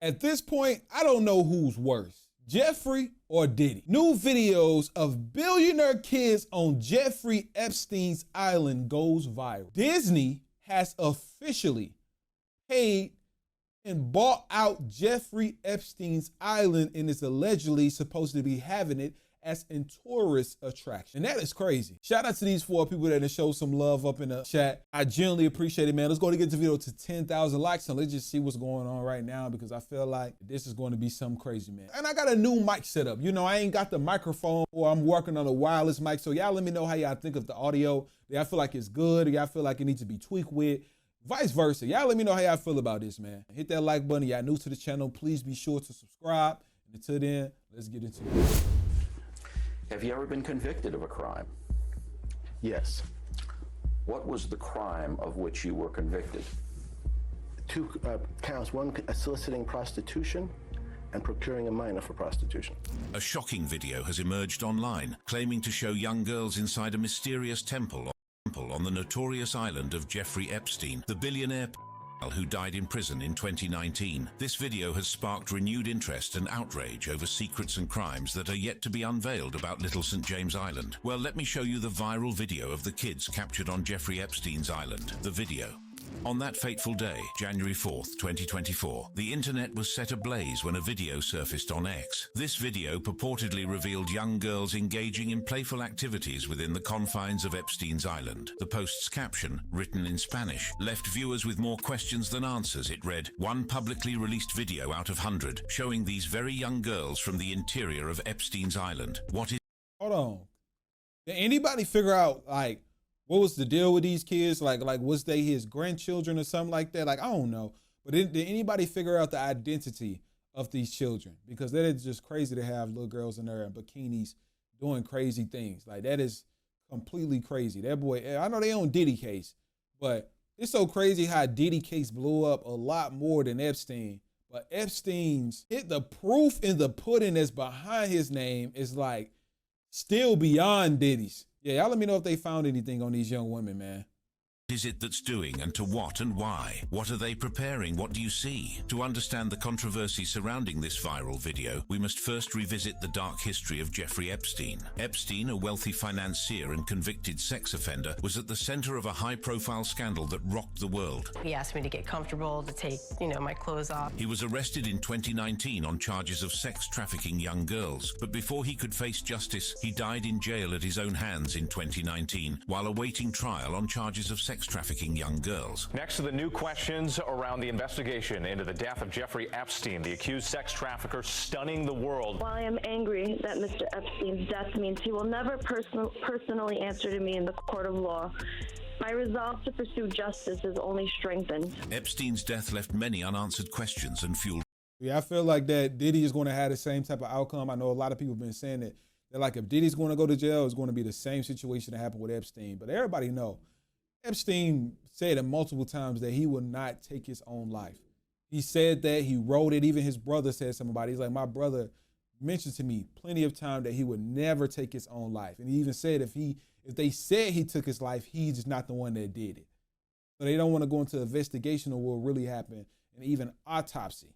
At this point, I don't know who's worse, Jeffrey or Diddy. New videos of billionaire kids on Jeffrey Epstein's island goes viral. Disney has officially paid and bought out Jeffrey Epstein's island and is allegedly supposed to be having it as a tourist attraction. And that is crazy. Shout out to these 4 people that have showed some love up in the chat. I genuinely appreciate it, man. Let's go to get the video to 10,000 likes and let's just see what's going on right now, because I feel like this is going to be something crazy, man. And I got a new mic set up. You know, I ain't got the microphone, or I'm working on a wireless mic. So y'all let me know how y'all think of the audio. Do y'all feel like it's good? Do y'all feel like it needs to be tweaked with? Vice versa. Y'all let me know how y'all feel about this, man. Hit that like button. Y'all new to the channel, please be sure to subscribe. And until then, let's get into it. Have you ever been convicted of a crime? Yes. What was the crime of which you were convicted? 2 counts, one soliciting prostitution and procuring a minor for prostitution. A shocking video has emerged online, claiming to show young girls inside a mysterious temple on the notorious island of Jeffrey Epstein, the billionaire who died in prison in 2019. This video has sparked renewed interest and outrage over secrets and crimes that are yet to be unveiled about Little St. James Island. Well, let me show you the viral video of the kids captured on Jeffrey Epstein's island. The video. On that fateful day, January 4th, 2024, the internet was set ablaze when a video surfaced on X. This video purportedly revealed young girls engaging in playful activities within the confines of Epstein's island. The post's caption, written in Spanish, left viewers with more questions than answers. It read, "One publicly released video out of 100 showing these very young girls from the interior of Epstein's island. What is..." Hold on. Did anybody figure out, like, what was the deal with these kids? Like was they his grandchildren or something like that? Like, I don't know. But did anybody figure out the identity of these children? Because that is just crazy to have little girls in there in bikinis doing crazy things. Like, that is completely crazy. That boy, I know they own Diddy case, but it's so crazy how Diddy case blew up a lot more than Epstein. But Epstein's, the proof in the pudding that's behind his name is like still beyond Diddy's. Yeah, y'all let me know if they found anything on these young women, man. Is it that's doing, and to what and why? What are they preparing? What do you see? To understand the controversy surrounding this viral video, we must first revisit the dark history of Jeffrey Epstein. Epstein, a wealthy financier and convicted sex offender, was at the center of a high-profile scandal that rocked the world. He asked me to get comfortable, to take, my clothes off. He was arrested in 2019 on charges of sex trafficking young girls, but before he could face justice, he died in jail at his own hands in 2019, while awaiting trial on charges of sex trafficking young girls. Next to the new questions around the investigation into the death of Jeffrey Epstein, the accused sex trafficker stunning the world. While I am angry that Mr. Epstein's death means he will never personally answer to me in the court of law, my resolve to pursue justice is only strengthened. Epstein's death left many unanswered questions and fueled. Yeah, I feel like that Diddy is going to have the same type of outcome. I know a lot of people have been saying that they're like, if Diddy's going to go to jail, it's going to be the same situation that happened with Epstein. But everybody know Epstein said it multiple times that he would not take his own life. He said that, he wrote it. Even his brother said something about it. He's like, my brother mentioned to me plenty of time that he would never take his own life. And he even said if they said he took his life, he's just not the one that did it. So they don't want to go into investigation of what really happened and even autopsy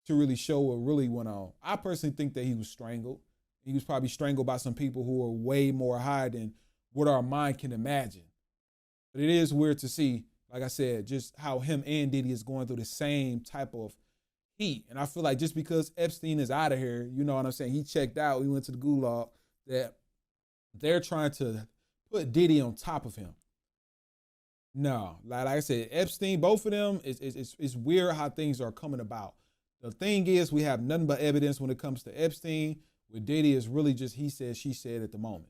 to really show what really went on. I personally think that he was strangled. He was probably strangled by some people who are way more high than what our mind can imagine. But it is weird to see, like I said, just how him and Diddy is going through the same type of heat. And I feel like just because Epstein is out of here, you know what I'm saying, he checked out, he went to the gulag, that they're trying to put Diddy on top of him. No, like I said, Epstein, both of them, it's weird how things are coming about. The thing is, we have nothing but evidence when it comes to Epstein. With Diddy, is really just he said, she said at the moment.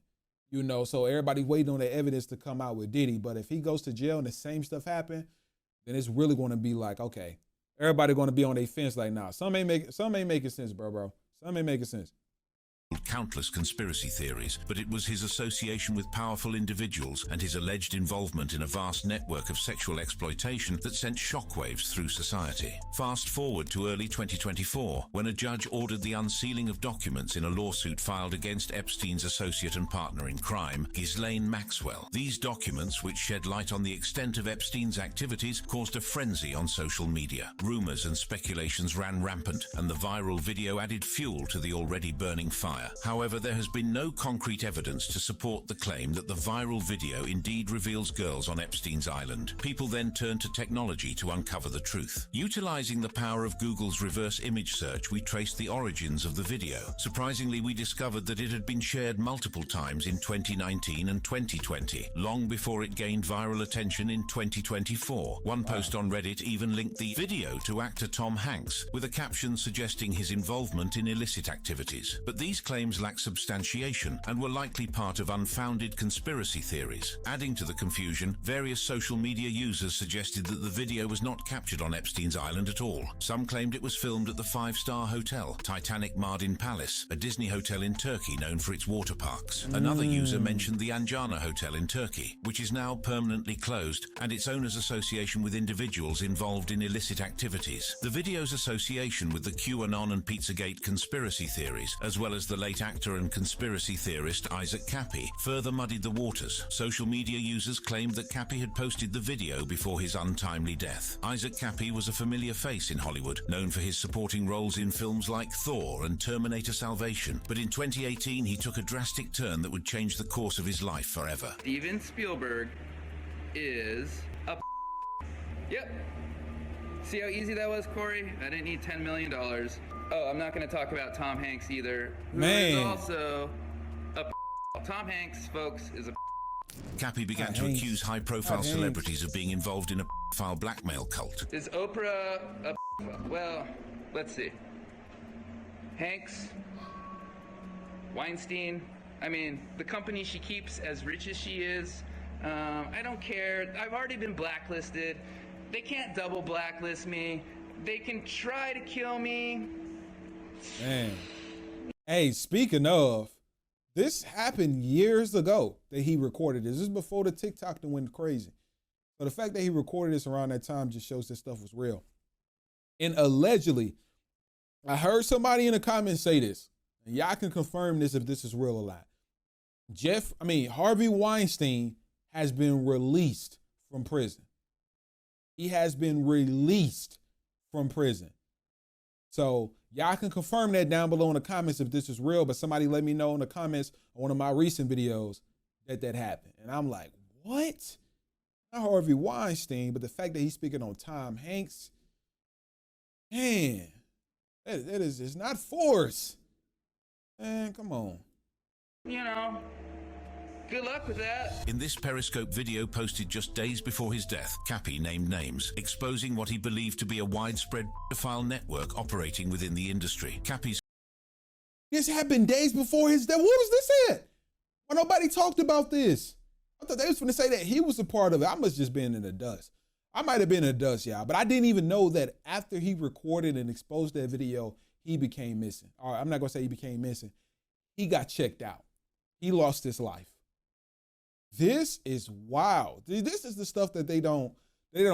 So everybody's waiting on the evidence to come out with Diddy. But if he goes to jail and the same stuff happen, then it's really going to be like, okay, everybody going to be on their fence like, nah, some ain't making sense, bro. Some ain't making sense. countless conspiracy theories, but it was his association with powerful individuals and his alleged involvement in a vast network of sexual exploitation that sent shockwaves through society. Fast forward to early 2024, when a judge ordered the unsealing of documents in a lawsuit filed against Epstein's associate and partner in crime, Ghislaine Maxwell. These documents, which shed light on the extent of Epstein's activities, caused a frenzy on social media. Rumors and speculations ran rampant, and the viral video added fuel to the already burning fire. However, there has been no concrete evidence to support the claim that the viral video indeed reveals girls on Epstein's island. People then turned to technology to uncover the truth. Utilizing the power of Google's reverse image search, we traced the origins of the video. Surprisingly, we discovered that it had been shared multiple times in 2019 and 2020, long before it gained viral attention in 2024. One post on Reddit even linked the video to actor Tom Hanks, with a caption suggesting his involvement in illicit activities. But these claims lack substantiation and were likely part of unfounded conspiracy theories. Adding to the confusion, various social media users suggested that the video was not captured on Epstein's island at all. Some claimed it was filmed at the five-star hotel, Titanic Mardin Palace, a Disney hotel in Turkey known for its water parks. Another user mentioned the Anjana Hotel in Turkey, which is now permanently closed, and its owner's association with individuals involved in illicit activities. The video's association with the QAnon and Pizzagate conspiracy theories, as well as the late actor and conspiracy theorist Isaac Cappy, further muddied the waters. Social media users claimed that Cappy had posted the video before his untimely death. Isaac Cappy was a familiar face in Hollywood, known for his supporting roles in films like Thor and Terminator Salvation. But in 2018, he took a drastic turn that would change the course of his life forever. Steven Spielberg is a Yep. See how easy that was, Corey? I didn't need $10 million. Oh, I'm not going to talk about Tom Hanks either. Who is also a Tom Hanks, folks, is a Cappy began to accuse high-profile celebrities of being involved in a file blackmail cult. Is Oprah a well, let's see. Hanks, Weinstein, I mean, the company she keeps, as rich as she is, I don't care. I've already been blacklisted. They can't double blacklist me. They can try to kill me. Man. Hey, speaking of, this happened years ago that he recorded this. This is before the TikTok that went crazy. So the fact that he recorded this around that time just shows that stuff was real. And allegedly, I heard somebody in the comments say this, and y'all can confirm this if this is real or not. Harvey Weinstein has been released from prison. He has been released from prison. So y'all can confirm that down below in the comments if this is real, but somebody let me know in the comments on one of my recent videos that happened. And I'm like, what? Not Harvey Weinstein, but the fact that he's speaking on Tom Hanks, man, that is just not force. Man, come on. You know, good luck with that. In this Periscope video posted just days before his death, Cappy named names, exposing what he believed to be a widespread pedophile network operating within the industry. Cappy's This happened days before his death. What was this at? Why nobody talked about this? I thought they was going to say that he was a part of it. I must just been in the dust. I might have been in the dust, y'all, but I didn't even know that after he recorded and exposed that video, he became missing. All right, I'm not going to say he became missing. He got checked out. He lost his life. This is wild. This is the stuff that they don't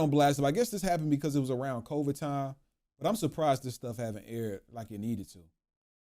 blast up. I guess this happened because it was around COVID time, but I'm surprised this stuff haven't aired like it needed to.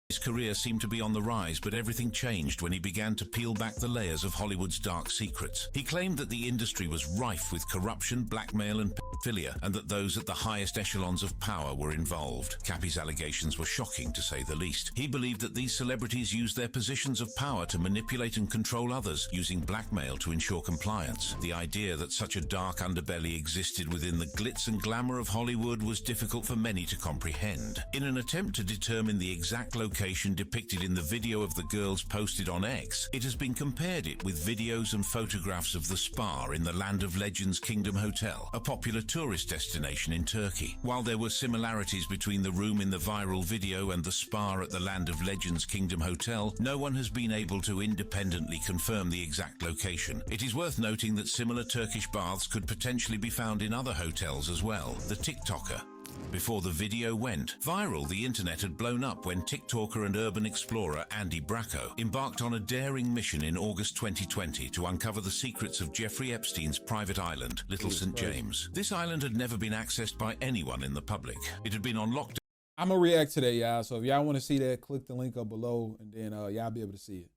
His career seemed to be on the rise, but everything changed when he began to peel back the layers of Hollywood's dark secrets. He claimed that the industry was rife with corruption, blackmail, and pedophilia, and that those at the highest echelons of power were involved. Cappy's allegations were shocking, to say the least. He believed that these celebrities used their positions of power to manipulate and control others, using blackmail to ensure compliance. The idea that such a dark underbelly existed within the glitz and glamour of Hollywood was difficult for many to comprehend. In an attempt to determine the exact location depicted in the video of the girls posted on X, it has been compared it with videos and photographs of the spa in the Land of Legends Kingdom Hotel, a popular tourist destination in Turkey. While there were similarities between the room in the viral video and the spa at the Land of Legends Kingdom Hotel, no one has been able to independently confirm the exact location. It is worth noting that similar Turkish baths could potentially be found in other hotels as well. The TikToker Before the video went viral, the internet had blown up when TikToker and urban explorer Andy Bracco embarked on a daring mission in August 2020 to uncover the secrets of Jeffrey Epstein's private island, Little St. James. This island had never been accessed by anyone in the public. It had been on lockdown. I'm gonna react to that, y'all. So if y'all want to see that, click the link up below, and then y'all be able to see it.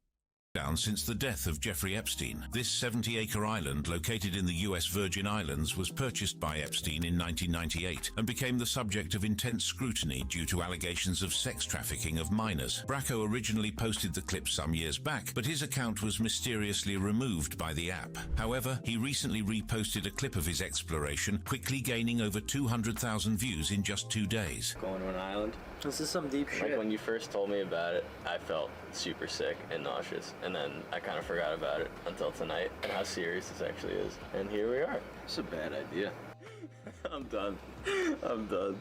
Since the death of Jeffrey Epstein. This 70-acre island located in the US Virgin Islands was purchased by Epstein in 1998 and became the subject of intense scrutiny due to allegations of sex trafficking of minors. Bracco originally posted the clip some years back, but his account was mysteriously removed by the app. However, he recently reposted a clip of his exploration, quickly gaining over 200,000 views in just 2 days. Going to an island? This is some deep shit. Like when you first told me about it, I felt super sick and nauseous, and then I kind of forgot about it until tonight and how serious this actually is. And here we are. It's a bad idea. I'm done. I'm done.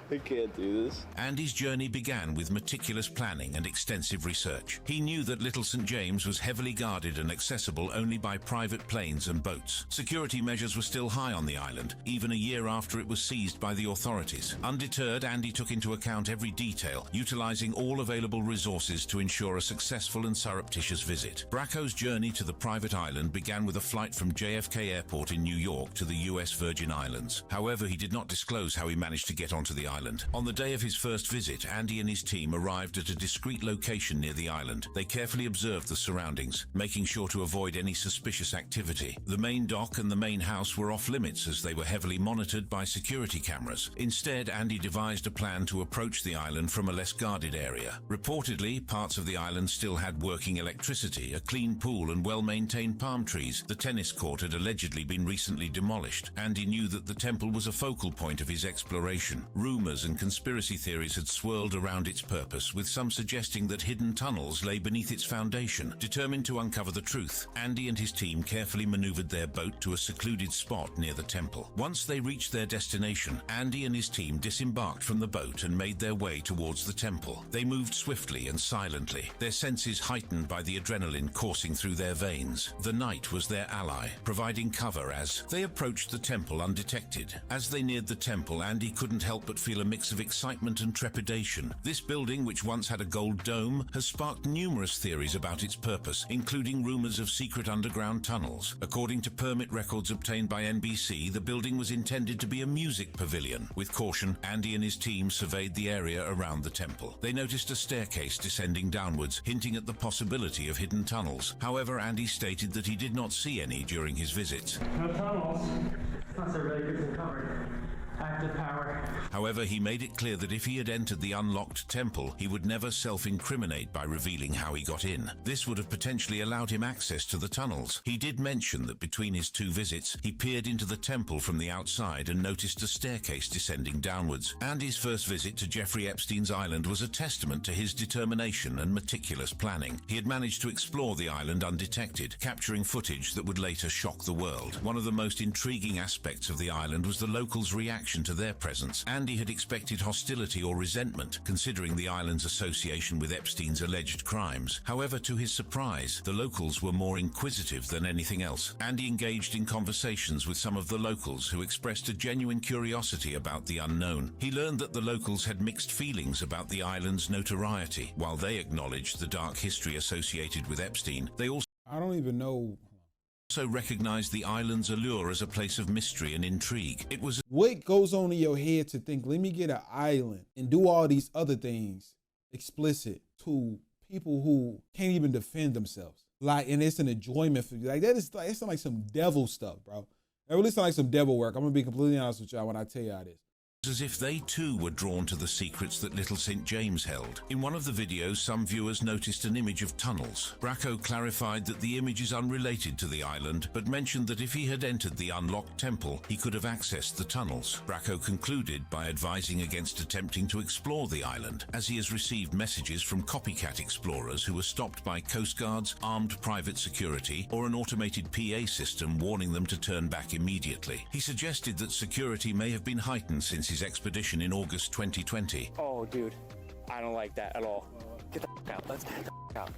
I can't do this. Andy's journey began with meticulous planning and extensive research. He knew that Little St. James was heavily guarded and accessible only by private planes and boats. Security measures were still high on the island, even a year after it was seized by the authorities. Undeterred, Andy took into account every detail, utilizing all available resources to ensure a successful and surreptitious visit. Bracco's journey to the private island began with a flight from JFK Airport in New York to the US Virgin Islands. However, he did not disclose how he managed to get onto the island. On the day of his first visit, Andy and his team arrived at a discreet location near the island. They carefully observed the surroundings, making sure to avoid any suspicious activity. The main dock and the main house were off limits as they were heavily monitored by security cameras. Instead, Andy devised a plan to approach the island from a less guarded area. Reportedly, parts of the island still had working electricity, a clean pool and well-maintained palm trees. The tennis court had allegedly been recently demolished. Andy knew that the temple was a focal point of his exploration. Rumors and conspiracy theories had swirled around its purpose, with some suggesting that hidden tunnels lay beneath its foundation. Determined to uncover the truth, Andy and his team carefully maneuvered their boat to a secluded spot near the temple. Once they reached their destination, Andy and his team disembarked from the boat and made their way towards the temple. They moved swiftly and silently, their senses heightened by the adrenaline coursing through their veins. The night was their ally, providing cover as they approached the temple undetected. As they neared the temple, Andy couldn't help but feel a mix of excitement and trepidation. This building, which once had a gold dome, has sparked numerous theories about its purpose, including rumors of secret underground tunnels. According to permit records obtained by NBC, the building was intended to be a music pavilion. With caution, Andy and his team surveyed the area around the temple. They noticed a staircase descending downwards, hinting at the possibility of hidden tunnels. However, Andy stated that he did not see any during his visits. No tunnels. Unless they're really good and covered. Active power. However, he made it clear that if he had entered the unlocked temple, he would never self-incriminate by revealing how he got in. This would have potentially allowed him access to the tunnels. He did mention that between his 2 visits, he peered into the temple from the outside and noticed a staircase descending downwards. Andy's first visit to Jeffrey Epstein's island was a testament to his determination and meticulous planning. He had managed to explore the island undetected, capturing footage that would later shock the world. One of the most intriguing aspects of the island was the locals' reaction to their presence. Andy had expected hostility or resentment, considering the island's association with Epstein's alleged crimes. However, to his surprise, the locals were more inquisitive than anything else. Andy engaged in conversations with some of the locals who expressed a genuine curiosity about the unknown. He learned that the locals had mixed feelings about the island's notoriety. While they acknowledged the dark history associated with Epstein, they also recognized the island's allure as a place of mystery and intrigue. It was what goes on in your head to think, let me get an island and do all these other things explicit to people who can't even defend themselves. Like, and it's an enjoyment for you. Like, that is like, it's like some devil stuff, bro. It really sounds like some devil work. I'm gonna be completely honest with y'all when I tell y'all this. as if they too were drawn to the secrets that Little St. James held. In one of the videos, some viewers noticed an image of tunnels. Bracco clarified that the image is unrelated to the island, but mentioned that if he had entered the unlocked temple, he could have accessed the tunnels. Bracco concluded by advising against attempting to explore the island, as he has received messages from copycat explorers who were stopped by Coast Guards, armed private security, or an automated PA system warning them to turn back immediately. He suggested that security may have been heightened since his expedition in August 2020. Oh, dude, I don't like that at all. Get the f*** out. Let's get the f*** out.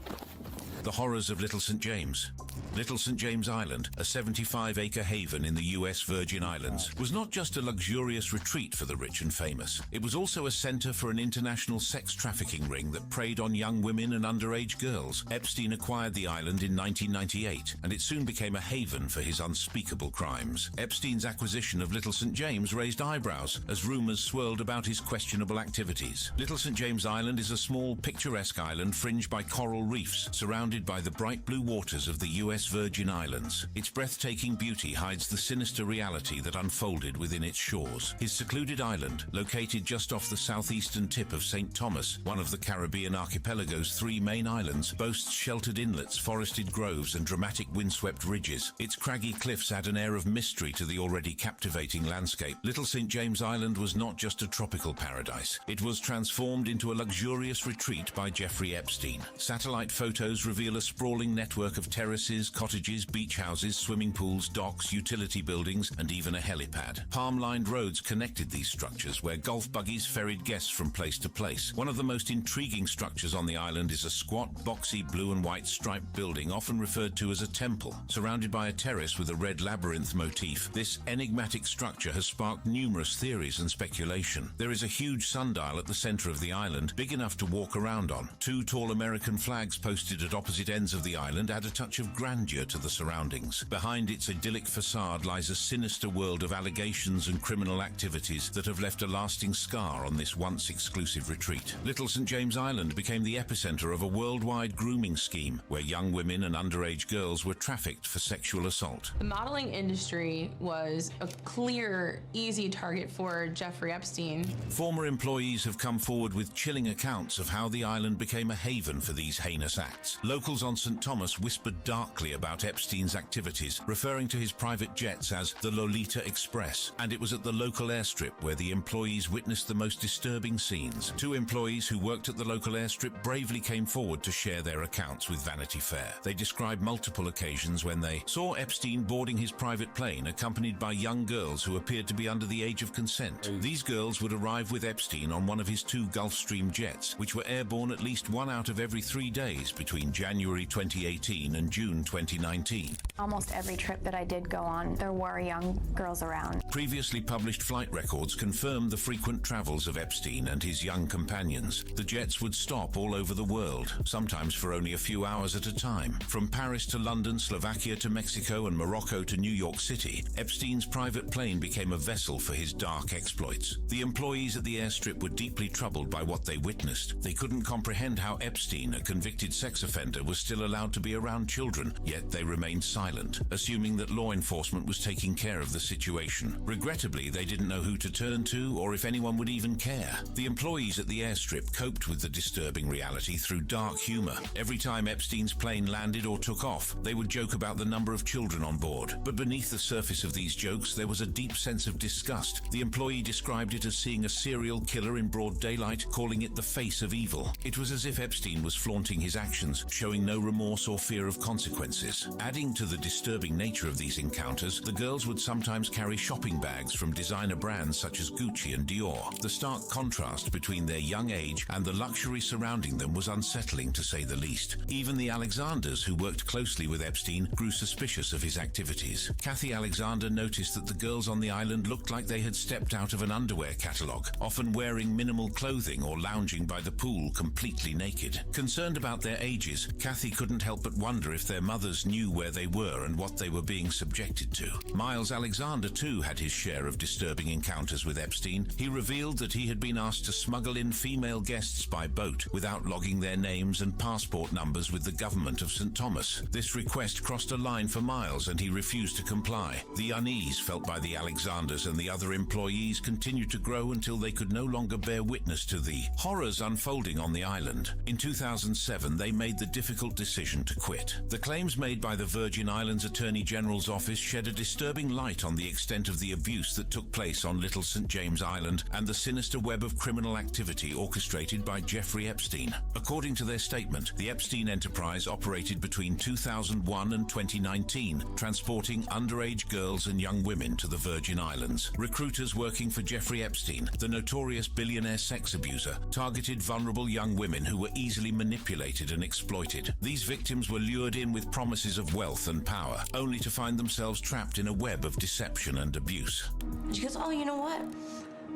The horrors of Little St. James. Little St. James Island, a 75-acre haven in the U.S. Virgin Islands, was not just a luxurious retreat for the rich and famous. It was also a center for an international sex trafficking ring that preyed on young women and underage girls. Epstein acquired the island in 1998, and it soon became a haven for his unspeakable crimes. Epstein's acquisition of Little St. James raised eyebrows as rumors swirled about his questionable activities. Little St. James Island is a small, picturesque island fringed by coral reefs, surrounded by the bright blue waters of the U.S. Virgin Islands. Its breathtaking beauty hides the sinister reality that unfolded within its shores. His secluded island, located just off the southeastern tip of St. Thomas, one of the Caribbean archipelago's 3 main islands, boasts sheltered inlets, forested groves, and dramatic windswept ridges. Its craggy cliffs add an air of mystery to the already captivating landscape. Little St. James Island was not just a tropical paradise. It was transformed into a luxurious retreat by Jeffrey Epstein. Satellite photos reveal a sprawling network of terraces, cottages, beach houses, swimming pools, docks, utility buildings, and even a helipad. Palm-lined roads connected these structures, where golf buggies ferried guests from place to place. One of the most intriguing structures on the island is a squat, boxy, blue and white striped building, often referred to as a temple, surrounded by a terrace with a red labyrinth motif. This enigmatic structure has sparked numerous theories and speculation. There is a huge sundial at the center of the island, big enough to walk around on. 2 tall American flags posted at opposite ends of the island add a touch of grandeur to the surroundings. Behind its idyllic facade lies a sinister world of allegations and criminal activities that have left a lasting scar on this once exclusive retreat. Little St. James Island became the epicenter of a worldwide grooming scheme where young women and underage girls were trafficked for sexual assault. The modeling industry was a clear, easy target for Jeffrey Epstein. Former employees have come forward with chilling accounts of how the island became a haven for these heinous acts. Locals on St. Thomas whispered darkly about Epstein's activities, referring to his private jets as the Lolita Express, and it was at the local airstrip where the employees witnessed the most disturbing scenes. 2 employees who worked at the local airstrip bravely came forward to share their accounts with Vanity Fair. They described multiple occasions when they saw Epstein boarding his private plane accompanied by young girls who appeared to be under the age of consent. These girls would arrive with Epstein on one of his 2 Gulfstream jets, which were airborne at least 1 out of every 3 days between January 2018 and June 2019. Almost every trip that I did go on, there were young girls around. Previously published flight records confirmed the frequent travels of Epstein and his young companions. The jets would stop all over the world, sometimes for only a few hours at a time. From Paris to London, Slovakia to Mexico, and Morocco to New York City, Epstein's private plane became a vessel for his dark exploits. The employees at the airstrip were deeply troubled by what they witnessed. They couldn't comprehend how Epstein, a convicted sex offender, was still allowed to be around children, yet they remained silent, assuming that law enforcement was taking care of the situation. Regrettably, they didn't know who to turn to or if anyone would even care. The employees at the airstrip coped with the disturbing reality through dark humor. Every time Epstein's plane landed or took off, they would joke about the number of children on board. But beneath the surface of these jokes, there was a deep sense of disgust. The employee described it as seeing a serial killer in broad daylight, calling it the face of evil. It was as if Epstein was flaunting his actions, showing no remorse or fear of consequences. Adding to the disturbing nature of these encounters, the girls would sometimes carry shopping bags from designer brands such as Gucci and Dior. The stark contrast between their young age and the luxury surrounding them was unsettling, to say the least. Even the Alexanders, who worked closely with Epstein, grew suspicious of his activities. Kathy Alexander noticed that the girls on the island looked like they had stepped out of an underwear catalogue, often wearing minimal clothing or lounging by the pool completely naked. Concerned about their ages, Kathy couldn't help but wonder if their mothers knew where they were and what they were being subjected to. Miles Alexander, too, had his share of disturbing encounters with Epstein. He revealed that he had been asked to smuggle in female guests by boat without logging their names and passport numbers with the government of St. Thomas. This request crossed a line for Miles, and he refused to comply. The unease felt by the Alexanders and the other employees continued to grow until they could no longer bear witness to the horrors unfolding on the island. In 2007, they made the difficult decision to quit. The claims made by the Virgin Islands Attorney General's office shed a disturbing light on the extent of the abuse that took place on Little St. James Island and the sinister web of criminal activity orchestrated by Jeffrey Epstein. According to their statement, the Epstein enterprise operated between 2001 and 2019, transporting underage girls and young women to the Virgin Islands. Recruiters working for Jeffrey Epstein, the notorious billionaire sex abuser, targeted vulnerable young women who were easily manipulated and exploited. exploited. These victims were lured in with promises of wealth and power, only to find themselves trapped in a web of deception and abuse. She goes, oh, you know what?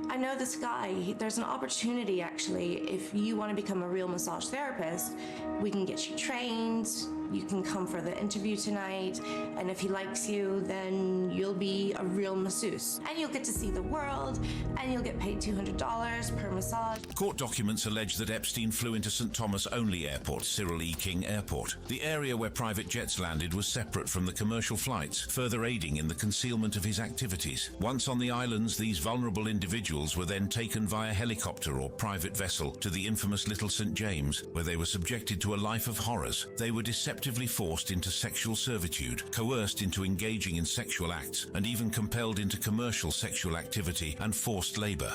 I know this guy. There's an opportunity, actually. If you want to become a real massage therapist, we can get you trained. You can come for the interview tonight. And if he likes you, then you'll be a real masseuse. And you'll get to see the world. And you'll get paid $200 per massage. Court documents allege that Epstein flew into St. Thomas only airport, Cyril E. King Airport. The area where private jets landed was separate from the commercial flights, further aiding in the concealment of his activities. Once on the islands, these vulnerable individuals were then taken via helicopter or private vessel to the infamous Little St. James, where they were subjected to a life of horrors. They were deceptively forced into sexual servitude, coerced into engaging in sexual acts, and even compelled into commercial sexual activity and forced labor.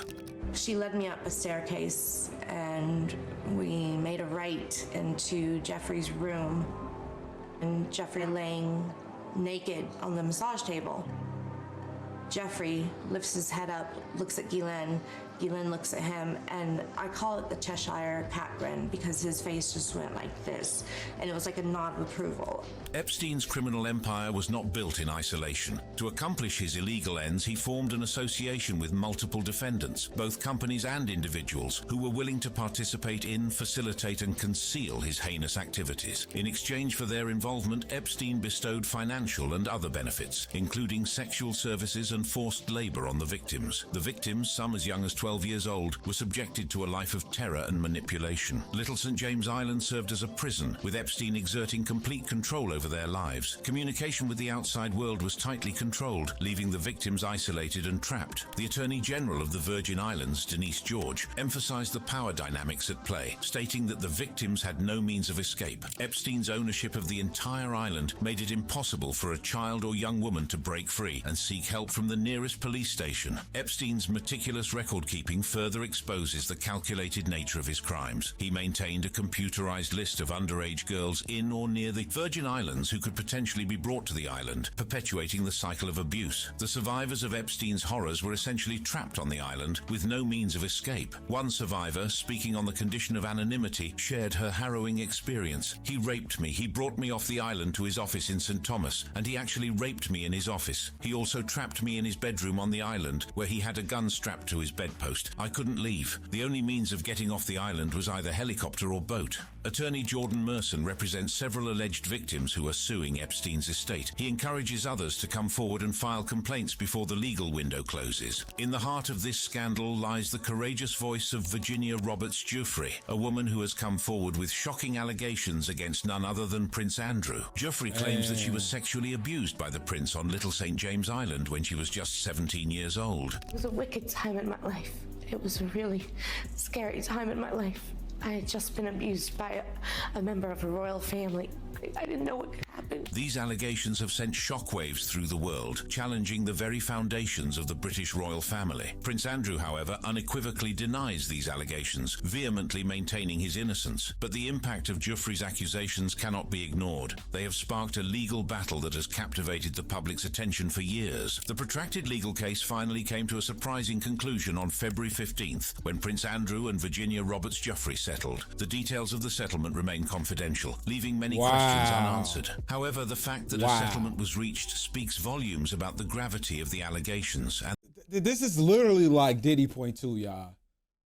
She led me up a staircase, and we made a right into Jeffrey's room, and Jeffrey laying naked on the massage table. Jeffrey lifts his head up, looks at Ghislaine. Ghislaine looks at him, and I call it the Cheshire cat grin because his face just went like this, and it was like a nod of approval. Epstein's criminal empire was not built in isolation. To accomplish his illegal ends, he formed an association with multiple defendants, both companies and individuals, who were willing to participate in, facilitate, and conceal his heinous activities. In exchange for their involvement, Epstein bestowed financial and other benefits, including sexual services and forced labor on the victims. The victims, some as young as 12 years old, were subjected to a life of terror and manipulation. Little St. James Island served as a prison, with Epstein exerting complete control over their lives. Communication with the outside world was tightly controlled, leaving the victims isolated and trapped. The Attorney General of the Virgin Islands, Denise George, emphasized the power dynamics at play, stating that the victims had no means of escape. Epstein's ownership of the entire island made it impossible for a child or young woman to break free and seek help from the nearest police station. Epstein's meticulous record-keeping further exposes the calculated nature of his crimes. He maintained a computerized list of underage girls in or near the Virgin Islands who could potentially be brought to the island, perpetuating the cycle of abuse. The survivors of Epstein's horrors were essentially trapped on the island with no means of escape. One survivor, speaking on the condition of anonymity, shared her harrowing experience. He raped me. He brought me off the island to his office in St. Thomas, and he actually raped me in his office. He also trapped me in his bedroom on the island, where he had a gun strapped to his bedpost. I couldn't leave. The only means of getting off the island was either helicopter or boat. Attorney Jordan Merson represents several alleged victims who are suing Epstein's estate. He encourages others to come forward and file complaints before the legal window closes. In the heart of this scandal lies the courageous voice of Virginia Roberts Giuffre, a woman who has come forward with shocking allegations against none other than Prince Andrew. Giuffre claims that she was sexually abused by the prince on Little St. James Island when she was just 17 years old. It was a wicked time in my life. It was a really scary time in my life. I had just been abused by a member of a royal family. I didn't know what could happen. These allegations have sent shockwaves through the world, challenging the very foundations of the British royal family. Prince Andrew, however, unequivocally denies these allegations, vehemently maintaining his innocence. But the impact of Giuffre's accusations cannot be ignored. They have sparked a legal battle that has captivated the public's attention for years. The protracted legal case finally came to a surprising conclusion on February 15th, when Prince Andrew and Virginia Roberts Giuffre settled. The details of the settlement remain confidential, leaving many questions unanswered. However, the fact that a settlement was reached speaks volumes about the gravity of the allegations. And this is literally like Diddy point two, y'all.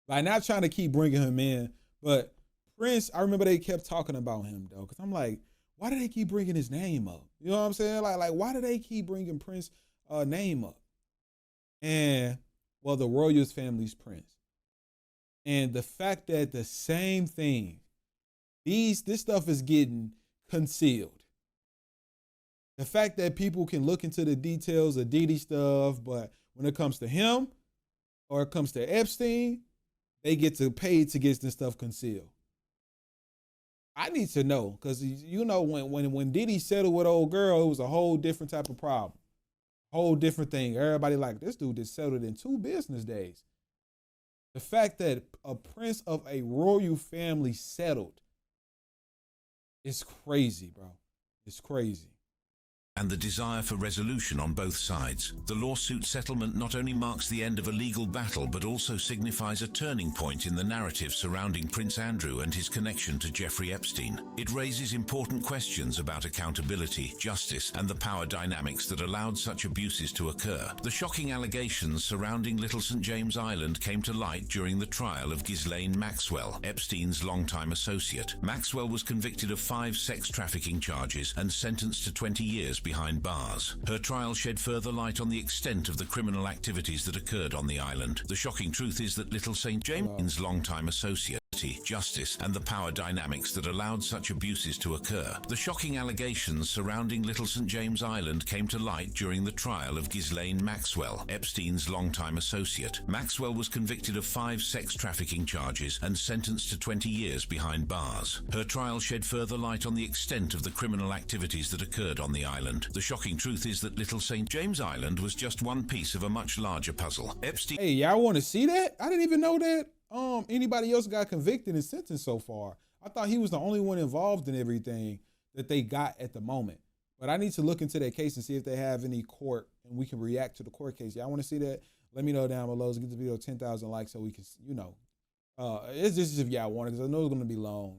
Like, not trying to keep bringing him in, but Prince, I remember they kept talking about him, though, because I'm like, why do they keep bringing his name up? You know what I'm saying? Like why do they keep bringing Prince name up? And, well, the royal family's Prince. And the fact that the same thing, this stuff is getting concealed. The fact that people can look into the details of Diddy stuff, but when it comes to him or it comes to Epstein, they get to pay to get this stuff concealed. I need to know, because you know when Diddy settled with old girl, it was a whole different type of problem. Whole different thing. Everybody like, this dude just settled in 2 business days. The fact that a prince of a royal family settled is crazy, bro. It's crazy. and the desire for resolution on both sides. The lawsuit settlement not only marks the end of a legal battle, but also signifies a turning point in the narrative surrounding Prince Andrew and his connection to Jeffrey Epstein. It raises important questions about accountability, justice, and the power dynamics that allowed such abuses to occur. The shocking allegations surrounding Little St. James Island came to light during the trial of Ghislaine Maxwell, Epstein's longtime associate. Maxwell was convicted of 5 sex trafficking charges and sentenced to 20 years behind bars. Her trial shed further light on the extent of the criminal activities that occurred on the island. The shocking truth is that Little St. James' longtime associate, justice, and the power dynamics that allowed such abuses to occur. The shocking allegations surrounding Little St. James Island came to light during the trial of Ghislaine Maxwell, Epstein's longtime associate. Maxwell was convicted of 5 sex trafficking charges and sentenced to 20 years behind bars. Her trial shed further light on the extent of the criminal activities that occurred on the island. The shocking truth is that Little St. James Island was just one piece of a much larger puzzle. Epstein... Hey, y'all want to see that? I didn't even know that anybody else got convicted and sentenced so far. I thought he was the only one involved in everything that they got at the moment. But I need to look into that case and see if they have any court, and we can react to the court case. Y'all want to see that? Let me know down below. Let's get the video 10,000 likes so we can, it's just if y'all want it, because I know it's going to be long,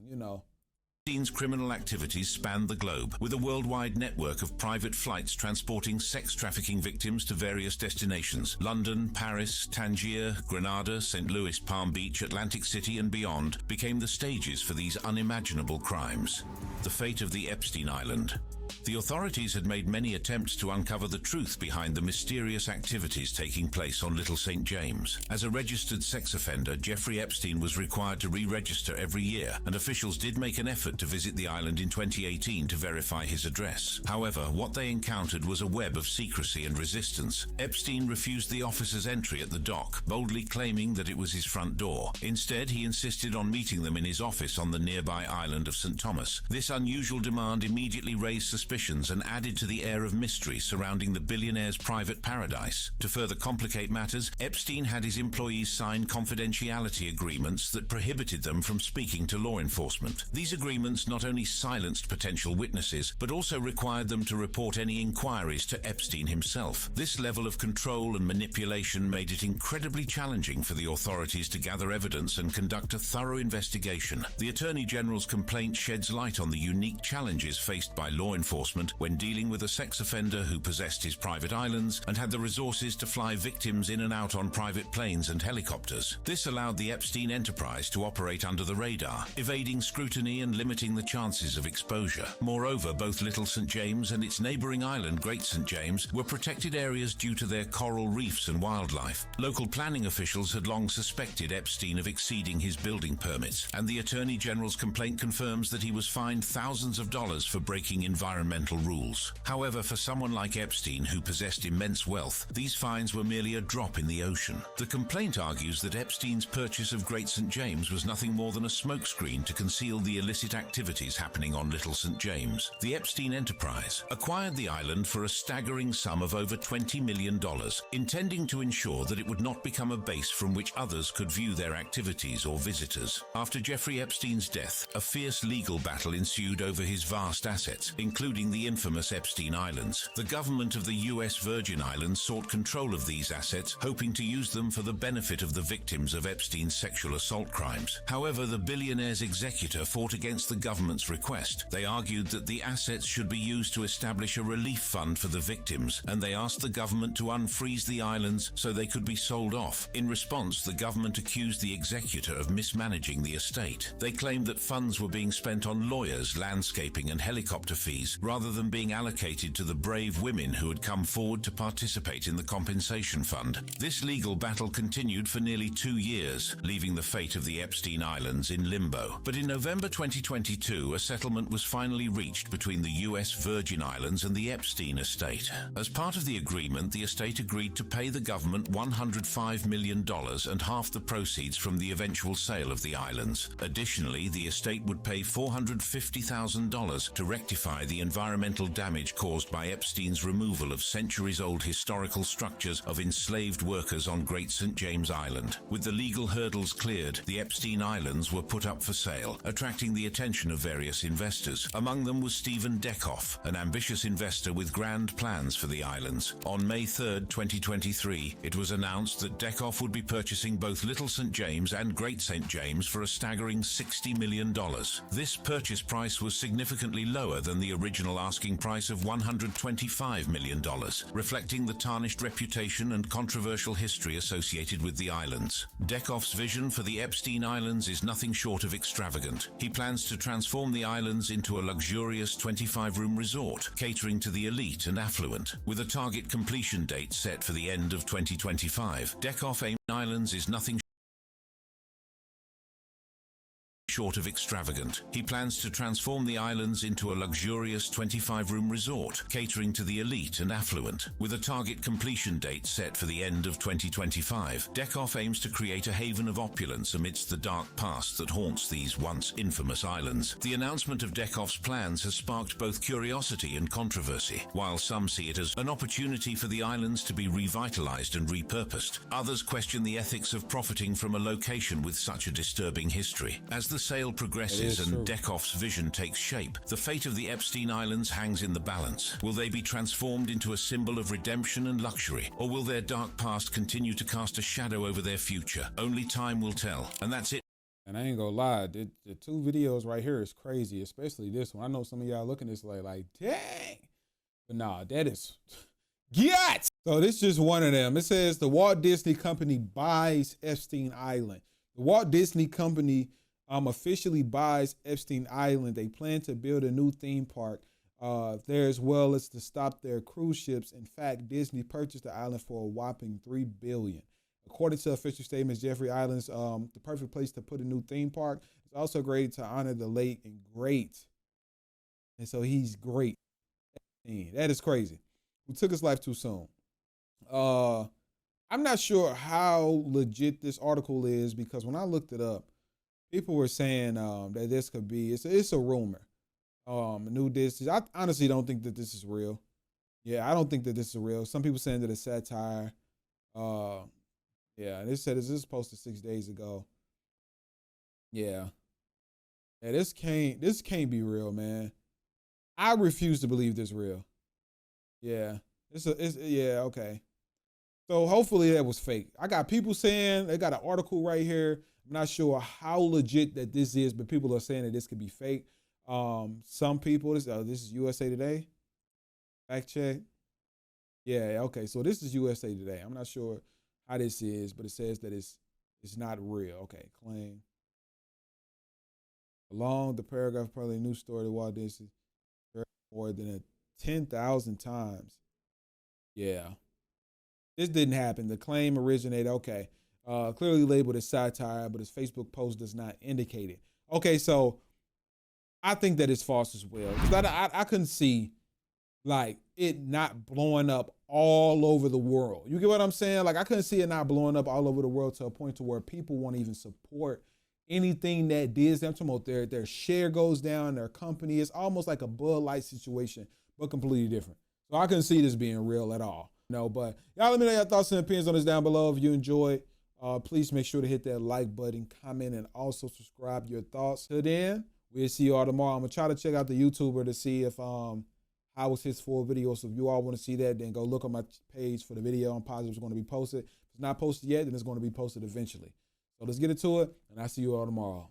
Epstein's criminal activities spanned the globe, with a worldwide network of private flights transporting sex trafficking victims to various destinations. London, Paris, Tangier, Grenada, St. Louis, Palm Beach, Atlantic City, and beyond became the stages for these unimaginable crimes. The fate of the Epstein Island. The authorities had made many attempts to uncover the truth behind the mysterious activities taking place on Little St. James. As a registered sex offender, Jeffrey Epstein was required to re-register every year, and officials did make an effort to visit the island in 2018 to verify his address. However, what they encountered was a web of secrecy and resistance. Epstein refused the officers' entry at the dock, boldly claiming that it was his front door. Instead, he insisted on meeting them in his office on the nearby island of St. Thomas. This unusual demand immediately raised suspicions and added to the air of mystery surrounding the billionaire's private paradise. To further complicate matters, Epstein had his employees sign confidentiality agreements that prohibited them from speaking to law enforcement. These agreements not only silenced potential witnesses, but also required them to report any inquiries to Epstein himself. This level of control and manipulation made it incredibly challenging for the authorities to gather evidence and conduct a thorough investigation. The Attorney General's complaint sheds light on the unique challenges faced by law enforcement when dealing with a sex offender who possessed his private islands and had the resources to fly victims in and out on private planes and helicopters. This allowed the Epstein enterprise to operate under the radar, evading scrutiny and limiting the chances of exposure. Moreover, both Little St. James and its neighboring island, Great St. James, were protected areas due to their coral reefs and wildlife. Local planning officials had long suspected Epstein of exceeding his building permits, and the Attorney General's complaint confirms that he was fined thousands of dollars for breaking environmental rules. However, for someone like Epstein, who possessed immense wealth, these fines were merely a drop in the ocean. The complaint argues that Epstein's purchase of Great St. James was nothing more than a smokescreen to conceal the illicit activities happening on Little St. James. The Epstein enterprise acquired the island for a staggering sum of over $20 million, intending to ensure that it would not become a base from which others could view their activities or visitors. After Jeffrey Epstein's death, a fierce legal battle ensued over his vast assets, including the infamous Epstein Islands. The government of the U.S. Virgin Islands sought control of these assets, hoping to use them for the benefit of the victims of Epstein's sexual assault crimes. However, the billionaire's executor fought against the government's request. They argued that the assets should be used to establish a relief fund for the victims, and they asked the government to unfreeze the islands so they could be sold off. In response, the government accused the executor of mismanaging the estate. They claimed that funds were being spent on lawyers, landscaping, and helicopter fees, rather than being allocated to the brave women who had come forward to participate in the compensation fund. This legal battle continued for nearly 2 years, leaving the fate of the Epstein Islands in limbo. But in November 2022, a settlement was finally reached between the U.S. Virgin Islands and the Epstein estate. As part of the agreement, the estate agreed to pay the government $105 million and half the proceeds from the eventual sale of the islands. Additionally, the estate would pay $450,000 to rectify the the environmental damage caused by Epstein's removal of centuries-old historical structures of enslaved workers on Great St. James Island. With the legal hurdles cleared, the Epstein Islands were put up for sale, attracting the attention of various investors. Among them was Stephen Deckhoff, an ambitious investor with grand plans for the islands. On May 3, 2023, it was announced that Deckhoff would be purchasing both Little St. James and Great St. James for a staggering $60 million. This purchase price was significantly lower than the original asking price of $125 million, reflecting the tarnished reputation and controversial history associated with the islands. Deckhoff's vision for the Epstein Islands is nothing short of extravagant. He plans to transform the islands into a luxurious 25-room resort, catering to the elite and affluent, with a target completion date set for the end of 2025. Deckhoff aimed islands is nothing short of extravagant. He plans to transform the islands into a luxurious 25-room resort, catering to the elite and affluent, with a target completion date set for the end of 2025. Deckhoff aims to create a haven of opulence amidst the dark past that haunts these once infamous islands. The announcement of Deckhoff's plans has sparked both curiosity and controversy. While some see it as an opportunity for the islands to be revitalized and repurposed, others question the ethics of profiting from a location with such a disturbing history. As the sale progresses and Deckhoff's vision takes shape, the fate of the Epstein Islands hangs in the balance. Will they be transformed into a symbol of redemption and luxury, or will their dark past continue to cast a shadow over their future? Only time will tell. And that's it. And I ain't gonna lie, the two videos right here is crazy, especially this one. I know some of y'all looking at this like, dang. But nah, that is, get! So this is just one of them. It says the Walt Disney Company buys Epstein Island. The Walt Disney Company officially buys Epstein Island. They plan to build a new theme park there, as well as to stop their cruise ships. In fact, Disney purchased the island for a whopping $3 billion. According to official statements, Jeffrey Island's the perfect place to put a new theme park. It's also great to honor the late and great. And so he's great. That is crazy. Who took his life too soon. I'm not sure how legit this article is, because when I looked it up, people were saying that this could be, it's a rumor. New Disney. I honestly don't think that this is real. Yeah, I don't think that this is real. Some people saying that it's satire. Yeah, they said this is posted 6 days ago. Yeah. Yeah, this can't be real, man. I refuse to believe this real. Yeah. Yeah, okay. So hopefully that was fake. I got people saying, they got an article right here. I'm not sure how legit that this is, but people are saying that this could be fake. Some people, this is USA Today. Fact check. Yeah, okay. So this is USA Today. I'm not sure how this is, but it says that it's not real. Okay, claim. Along the paragraph, probably a news story to Walt Disney more than 10,000 times. Yeah. This didn't happen. The claim originated, okay. Clearly labeled as satire, but his Facebook post does not indicate it. Okay, so I think that it's false as well. Because I couldn't see like it not blowing up all over the world. You get what I'm saying? Like I couldn't see it not blowing up all over the world to a point to where people won't even support anything that Disney. I'm talking about their share goes down, their company. It's almost like a Bud Light situation, but completely different. So I couldn't see this being real at all. No, but y'all let me know your thoughts and opinions on this down below. If you enjoyed, please make sure to hit that like button, comment, and also subscribe your thoughts. Till then, we'll see you all tomorrow. I'm gonna try to check out the YouTuber to see if how was his full video. So if you all want to see that, then go look on my page for the video. I'm positive it's going to be posted. If it's not posted yet, then it's going to be posted eventually. So let's get into it, and I'll see you all tomorrow.